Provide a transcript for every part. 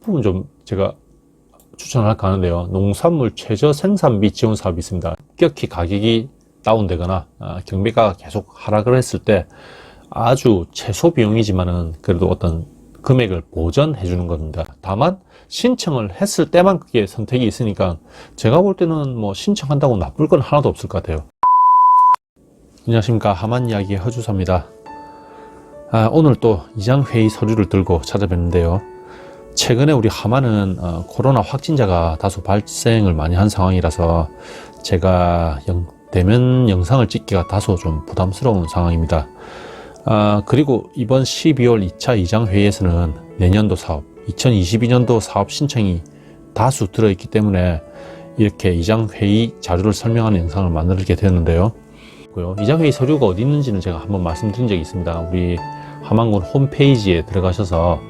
부분 좀 제가 추천을 할까 하는데요. 농산물 최저 생산비 지원 사업이 있습니다. 급격히 가격이 다운되거나 경매가가 계속 하락을 했을 때 아주 최소 비용이지만은 그래도 어떤 금액을 보전해 주는 겁니다. 다만 신청을 했을 때만 그게 선택이 있으니까 제가 볼 때는 뭐 신청한다고 나쁠 건 하나도 없을 것 같아요. 안녕하십니까, 하만 이야기의 허주사입니다. 오늘 또 이장회의 서류를 들고 찾아뵙는데요. 최근에 우리 하만은 코로나 확진자가 다소 발생을 많이 한 상황이라서 제가 대면 영상을 찍기가 다소 좀 부담스러운 상황입니다. 그리고 이번 12월 2차 이장회의에서는 내년도 사업, 2022년도 사업 신청이 다수 들어있기 때문에 이렇게 이장회의 자료를 설명하는 영상을 만들게 되었는데요. 이장회의 서류가 어디 있는지는 제가 한번 말씀드린 적이 있습니다. 우리 하만군 홈페이지에 들어가셔서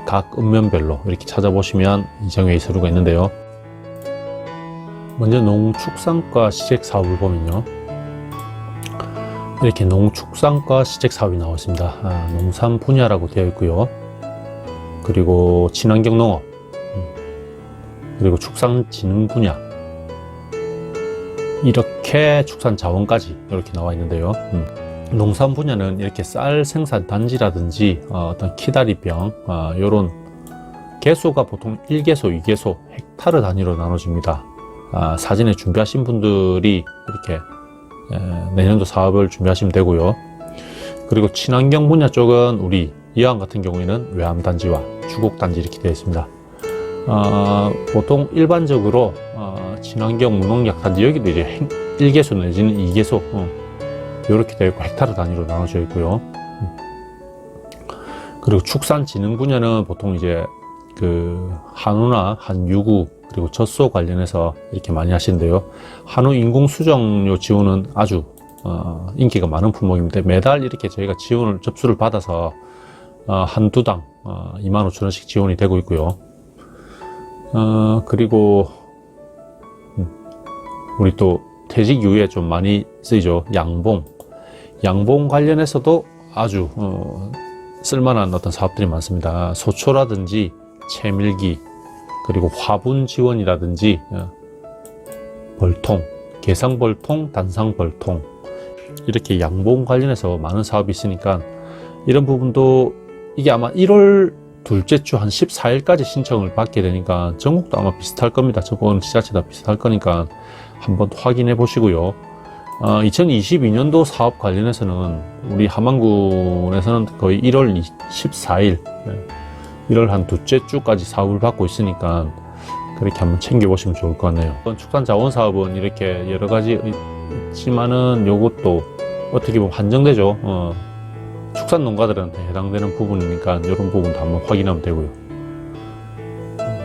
각 읍면별로 이렇게 찾아보시면 이장회의 서류가 있는데요. 먼저 농축산과 시책 사업을 보면요, 이렇게 농축산과 시책 사업이 나와 있습니다. 농산 분야라고 되어 있고요. 그리고 친환경 농업, 그리고 축산진흥 분야, 이렇게 축산자원까지 이렇게 나와 있는데요. 농산 분야는 이렇게 쌀 생산 단지라든지 어떤 키다리병, 요런 개소가 보통 1개소, 2개소, 헥타르 단위로 나눠집니다. 사진에 준비하신 분들이 이렇게 내년도 사업을 준비하시면 되고요. 그리고 친환경 분야 쪽은 우리 이항 같은 경우에는 외암단지와 주곡단지 이렇게 되어 있습니다. 보통 일반적으로 친환경 무농약 단지, 여기도 이제 1개소 내지는 2개소 이렇게 되어 있고 헥타르 단위로 나눠져 있고요. 그리고 축산진흥 분야는 보통 이제 그 한우나 한유구 그리고 젖소 관련해서 이렇게 많이 하시는데요. 한우 인공 수정료 지원은 아주 인기가 많은 품목입니다. 매달 이렇게 저희가 지원을 접수를 받아서 한두 당 25,000원씩 지원이 되고 있고요. 그리고 우리 또 퇴직 이후에 좀 많이 쓰이죠. 양봉 관련해서도 아주 쓸만한 어떤 사업들이 많습니다. 소초라든지 채밀기, 그리고 화분 지원이라든지 벌통, 개성벌통, 단상벌통, 이렇게 양봉 관련해서 많은 사업이 있으니까 이런 부분도 이게 아마 1월 둘째 주 한 14일까지 신청을 받게 되니까 전국도 아마 비슷할 겁니다. 저번 지자체 다 비슷할 거니까 한번 확인해 보시고요. 2022년도 사업 관련해서는 우리 하만군에서는 거의 1월 14일, 1월 한 둘째 주까지 사업을 받고 있으니까 그렇게 한번 챙겨보시면 좋을 것 같네요. 축산자원사업은 이렇게 여러 가지 있지만은 요것도 어떻게 보면 한정되죠. 축산 농가들한테 해당되는 부분이니까 이런 부분도 한번 확인하면 되고요.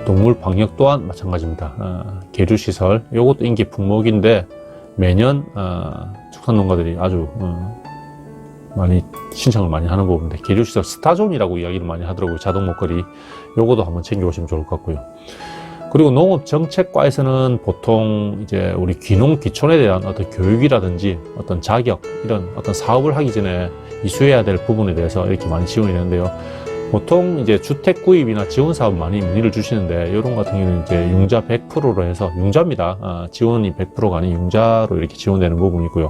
동물 방역 또한 마찬가지입니다. 계류시설, 요것도 인기 품목인데 매년 축산 농가들이 아주 많이 신청을 많이 하는 부분인데, 계류시설 스타존이라고 이야기를 많이 하더라고요. 자동 목걸이, 요것도 한번 챙겨보시면 좋을 것 같고요. 그리고 농업정책과에서는 보통 이제 우리 귀농 귀촌에 대한 어떤 교육이라든지 어떤 자격, 이런 어떤 사업을 하기 전에 이수해야 될 부분에 대해서 이렇게 많이 지원이 되는데요. 보통 이제 주택 구입이나 지원 사업 많이 문의를 주시는데, 이런 같은 경우는 이제 융자 100%로 해서, 융자입니다. 지원이 100%가 아닌 융자로 이렇게 지원되는 부분이 있고요.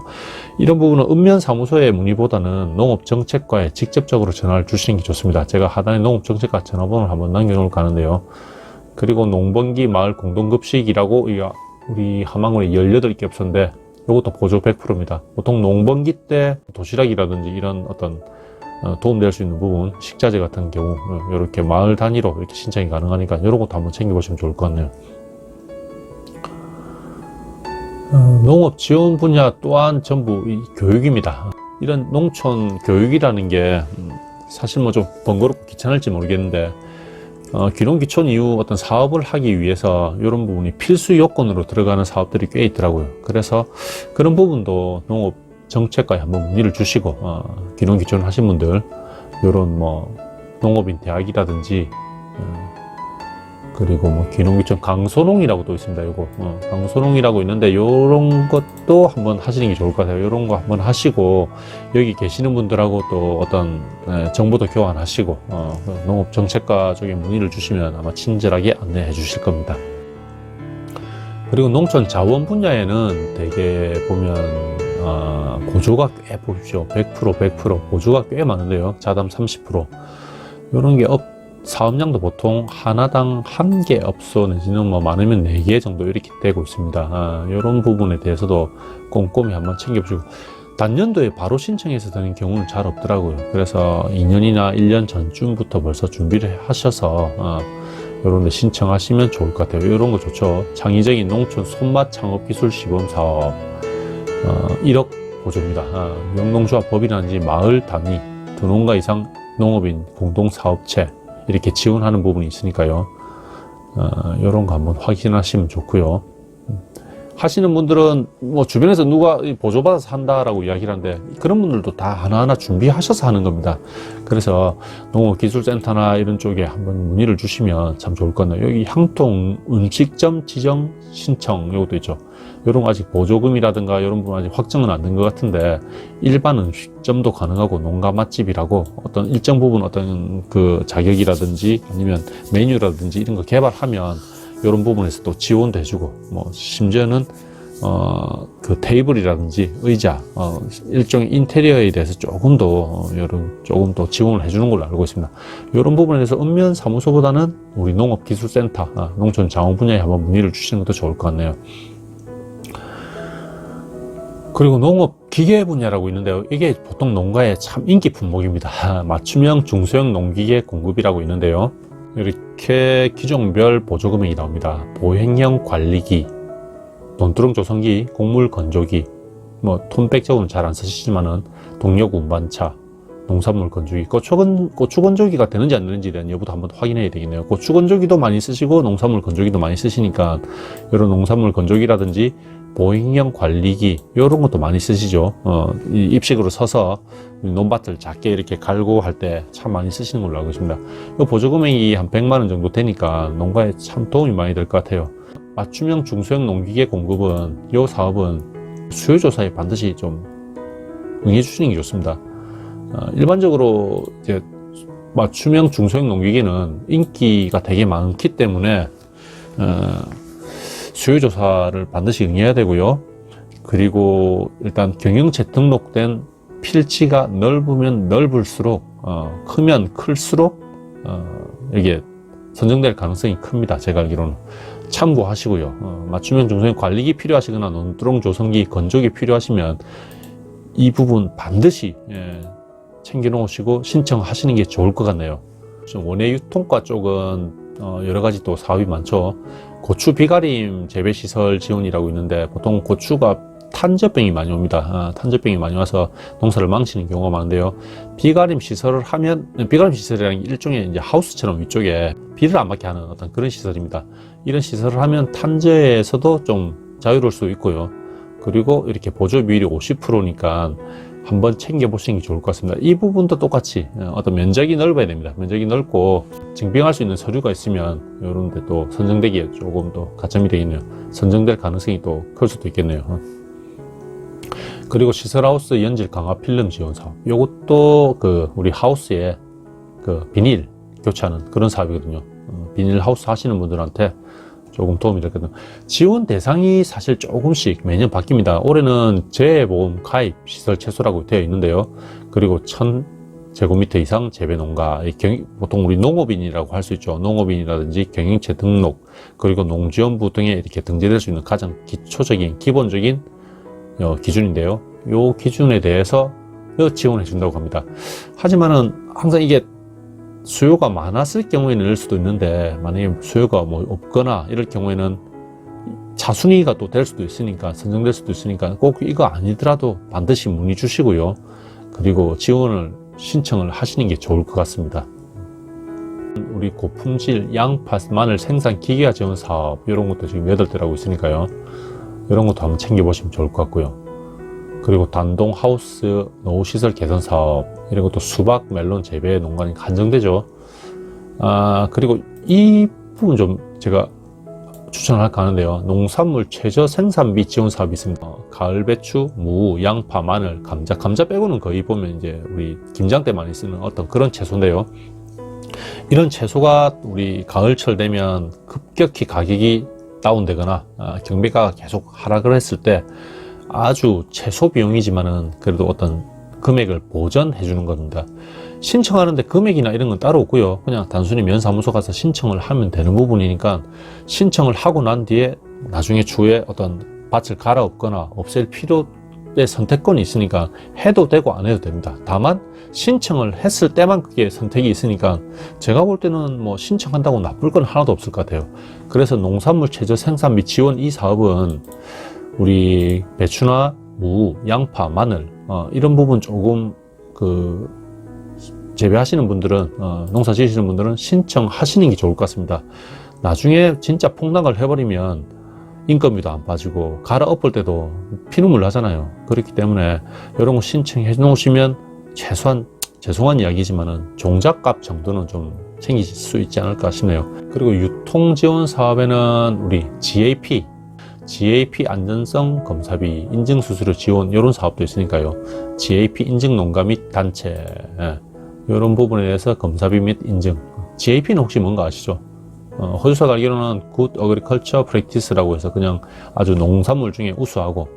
이런 부분은 읍면사무소의 문의보다는 농업정책과에 직접적으로 전화를 주시는 게 좋습니다. 제가 하단에 농업정책과 전화번호를 한번 남겨놓을까 하는데요. 그리고 농번기 마을 공동급식이라고 우리 하만군에 18개 업소인데 이것도 보조 100%입니다. 보통 농번기 때 도시락이라든지 이런 어떤 도움될 수 있는 부분, 식자재 같은 경우 이렇게 마을 단위로 이렇게 신청이 가능하니까 이런 것도 한번 챙겨보시면 좋을 것 같네요. 농업 지원 분야 또한 전부 이 교육입니다. 이런 농촌 교육이라는 게 사실 뭐 좀 번거롭고 귀찮을지 모르겠는데, 귀농 귀촌 이후 어떤 사업을 하기 위해서 이런 부분이 필수 요건으로 들어가는 사업들이 꽤 있더라고요. 그래서 그런 부분도 농업 정책과에 한번 문의를 주시고, 귀농 귀촌 하신 분들 이런 뭐 농업인 대학이라든지 그리고 뭐 귀농귀촌 강소농이라고 또 있습니다. 요거 강소농이라고 있는데 요런 것도 한번 하시는 게 좋을 것 같아요. 요런 거 한번 하시고 여기 계시는 분들하고 또 어떤 정보도 교환하시고 농업 정책과 쪽에 문의를 주시면 아마 친절하게 안내해 주실 겁니다. 그리고 농촌 자원 분야에는 되게 보면 보조가 꽤 보십시오. 100% 보조가 꽤 많은데요. 자담 30% 요런 게 사업량도 보통 하나당 1개 업소 내지는 뭐 많으면 4개 정도 이렇게 되고 있습니다. 이런 부분에 대해서도 꼼꼼히 한번 챙겨보시고 단년도에 바로 신청해서 되는 경우는 잘 없더라고요. 그래서 2년이나 1년 전쯤부터 벌써 준비를 하셔서 이런 데 신청하시면 좋을 것 같아요. 이런 거 좋죠. 창의적인 농촌 손맛 창업기술 시범사업 1억 보조입니다. 영농조합법이라든지 마을 단위 2농가 이상 농업인 공동사업체 이렇게 지원하는 부분이 있으니까요. 이런 거 한번 확인하시면 좋고요. 하시는 분들은 뭐 주변에서 누가 보조받아서 한다라고 이야기를 하는데 그런 분들도 다 하나하나 준비하셔서 하는 겁니다. 그래서 농업기술센터나 이런 쪽에 한번 문의를 주시면 참 좋을 것 같네요. 여기 향통 음식점 지정 신청 이것도 있죠. 이런 거 아직 보조금이라든가 이런 부분 아직 확정은 안 된 것 같은데 일반 음식점도 가능하고 농가 맛집이라고 어떤 일정 부분 어떤 그 자격이라든지 아니면 메뉴라든지 이런 거 개발하면 이런 부분에서 또 지원도 해주고 뭐 심지어는 그 테이블이라든지 의자 일종의 인테리어에 대해서 조금 더 지원을 해주는 걸로 알고 있습니다. 이런 부분에 대해서 읍면 사무소보다는 우리 농업기술센터 농촌 자원 분야에 한번 문의를 주시는 것도 좋을 것 같네요. 그리고 농업 기계 분야라고 있는데요. 이게 보통 농가의 참 인기 품목입니다. 맞춤형 중소형 농기계 공급이라고 있는데요. 이렇게 기종별 보조금액이 나옵니다. 보행형 관리기, 논두렁 조성기, 곡물 건조기, 뭐 톤백적으로는 잘 안 쓰시지만은 동력 운반차, 농산물 건조기, 고추 건조기가 되는지 안 되는지에 대한 여부도 한번 확인해야 되겠네요. 고추 건조기도 많이 쓰시고 농산물 건조기도 많이 쓰시니까 이런 농산물 건조기라든지 보행형 관리기 이런 것도 많이 쓰시죠. 이 입식으로 서서 논밭을 작게 이렇게 갈고 할 때 참 많이 쓰시는 걸로 알고 있습니다. 이 보조금액이 한 100만 원 정도 되니까 농가에 참 도움이 많이 될 것 같아요. 맞춤형 중소형 농기계 공급은 이 사업은 수요조사에 반드시 좀 응해 주시는 게 좋습니다. 일반적으로 이제 맞춤형 중소형 농기계는 인기가 되게 많기 때문에 수요조사를 반드시 응해야 되고요. 그리고 일단 경영체 등록된 필지가 넓으면 넓을수록 크면 클수록 이게 선정될 가능성이 큽니다. 제가 알기로는 참고하시고요. 맞춤형 중소형 관리기 필요하시거나 논두렁 조성기 건조기 필요하시면 이 부분 반드시 챙겨 놓으시고 신청하시는 게 좋을 것 같네요. 원예 유통과 쪽은 여러 가지 또 사업이 많죠. 고추 비가림 재배시설 지원이라고 있는데 보통 고추가 탄저병이 많이 옵니다. 탄저병이 많이 와서 농사를 망치는 경우가 많은데요. 비가림 시설을 하면, 비가림 시설이라는 게 일종의 이제 하우스처럼 위쪽에 비를 안 맞게 하는 어떤 그런 시설입니다. 이런 시설을 하면 탄저에서도 좀 자유로울 수 있고요. 그리고 이렇게 보조 비율이 50%니까 한번 챙겨보시는 게 좋을 것 같습니다. 이 부분도 똑같이 어떤 면적이 넓어야 됩니다. 면적이 넓고 증빙할 수 있는 서류가 있으면 이런 데 또 선정되기에 조금 더 가점이 되겠네요. 선정될 가능성이 또 클 수도 있겠네요. 그리고 시설하우스 연질 강화 필름 지원 사업. 이것도 그 우리 하우스에 그 비닐 교체하는 그런 사업이거든요. 비닐 하우스 하시는 분들한테 조금 도움이 됐거든요. 지원 대상이 사실 조금씩 매년 바뀝니다. 올해는 재보험 가입 시설 최소라고 되어 있는데요. 그리고 1000제곱미터 이상 재배농가, 보통 우리 농업인이라고 할 수 있죠. 농업인이라든지 경영체 등록, 그리고 농지원부 등에 이렇게 등재될 수 있는 가장 기초적인, 기본적인 기준인데요. 이 기준에 대해서 지원해 준다고 합니다. 하지만은 항상 이게 수요가 많았을 경우에는 낼 수도 있는데 만약에 수요가 뭐 없거나 이럴 경우에는 차순위가 또 될 수도 있으니까 선정될 수도 있으니까 꼭 이거 아니더라도 반드시 문의 주시고요. 그리고 지원을 신청을 하시는 게 좋을 것 같습니다. 우리 고품질 양파 마늘 생산 기계화 지원 사업 이런 것도 지금 8대라고 있으니까요. 이런 것도 한번 챙겨보시면 좋을 것 같고요. 그리고 단동 하우스 노후시설 개선 사업 이런 것도 수박 멜론 재배 농간이 한정되죠. 그리고 이 부분 좀 제가 추천할까 하는데요. 농산물 최저 생산비 지원 사업이 있습니다. 가을 배추, 무, 양파, 마늘, 감자 빼고는 거의 보면 이제 우리 김장 때 많이 쓰는 어떤 그런 채소인데요. 이런 채소가 우리 가을철 되면 급격히 가격이 다운되거나 경매가가 계속 하락을 했을 때 아주 최소 비용이지만은 그래도 어떤 금액을 보전해 주는 겁니다. 신청하는데 금액이나 이런 건 따로 없고요. 그냥 단순히 면사무소 가서 신청을 하면 되는 부분이니까 신청을 하고 난 뒤에 나중에 추후에 어떤 밭을 갈아엎거나 없앨 필요의 선택권이 있으니까 해도 되고 안 해도 됩니다. 다만 신청을 했을 때만 그게 선택이 있으니까 제가 볼 때는 뭐 신청한다고 나쁠 건 하나도 없을 것 같아요. 그래서 농산물 최저 생산비 지원 이 사업은 우리 배추나 무, 양파, 마늘 이런 부분 조금 재배하시는 분들은 농사 지으시는 분들은 신청하시는 게 좋을 것 같습니다. 나중에 진짜 폭락을 해버리면 인건비도 안 빠지고 갈아엎을 때도 피눈물 나잖아요. 그렇기 때문에 이런 거 신청해 놓으시면 최소한 죄송한 이야기지만은 종잣값 정도는 좀 챙기실 수 있지 않을까 싶네요. 그리고 유통지원 사업에는 우리 GAP 안전성 검사비 인증 수수료 지원 이런 사업도 있으니까요. GAP 인증 농가 및 단체 이런 부분에 대해서 검사비 및 인증. GAP는 혹시 뭔가 아시죠? 호주사가 알기로는 Good Agriculture Practice라고 해서 그냥 아주 농산물 중에 우수하고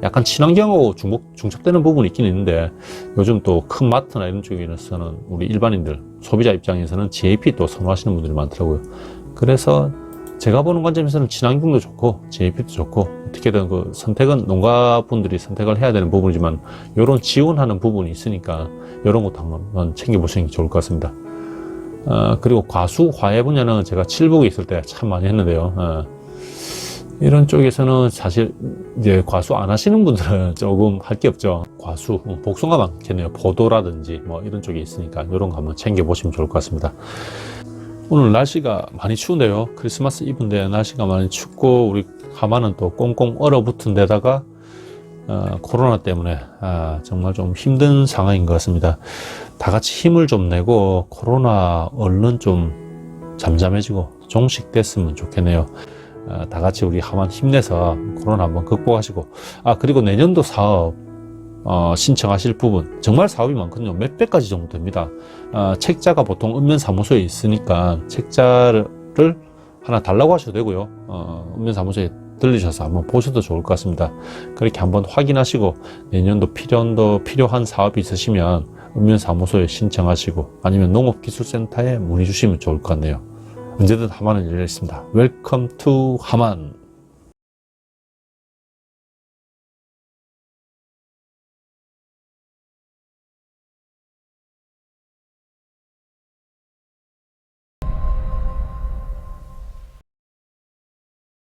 약간 친환경하고 중첩되는 부분이 있긴 있는데 요즘 또 큰 마트나 이런 쪽에서는 우리 일반인들 소비자 입장에서는 GAP 또 선호하시는 분들이 많더라고요. 그래서 제가 보는 관점에서는 친환경도 좋고 GAP도 좋고 어떻게든 그 선택은 농가분들이 선택을 해야 되는 부분이지만 이런 지원하는 부분이 있으니까 이런 것도 한번 챙겨보시는 게 좋을 것 같습니다. 그리고 과수, 화해 분야는 제가 칠북에 있을 때 참 많이 했는데요. 이런 쪽에서는 사실 이제 과수 안 하시는 분들은 조금 할 게 없죠. 과수, 복숭아 많겠네요. 포도라든지 뭐 이런 쪽에 있으니까 이런 거 한번 챙겨보시면 좋을 것 같습니다. 오늘 날씨가 많이 추운데요. 크리스마스 이브인데 날씨가 많이 춥고 우리 하마는 또 꽁꽁 얼어붙은 데다가 코로나 때문에 정말 좀 힘든 상황인 것 같습니다. 다 같이 힘을 좀 내고 코로나 얼른 좀 잠잠해지고 종식됐으면 좋겠네요. 다 같이 우리 하만 힘내서 코로나 한번 극복하시고 그리고 내년도 사업 신청하실 부분 정말 사업이 많거든요. 몇 백가지 정도 됩니다. 책자가 보통 읍면사무소에 있으니까 책자를 하나 달라고 하셔도 되고요. 읍면사무소에 들리셔서 한번 보셔도 좋을 것 같습니다. 그렇게 한번 확인하시고 내년도 필요한 사업이 있으시면 읍면사무소에 신청하시고 아니면 농업기술센터에 문의 주시면 좋을 것 같네요. 언제든 하만은 열려 있습니다. 웰컴 투 하만.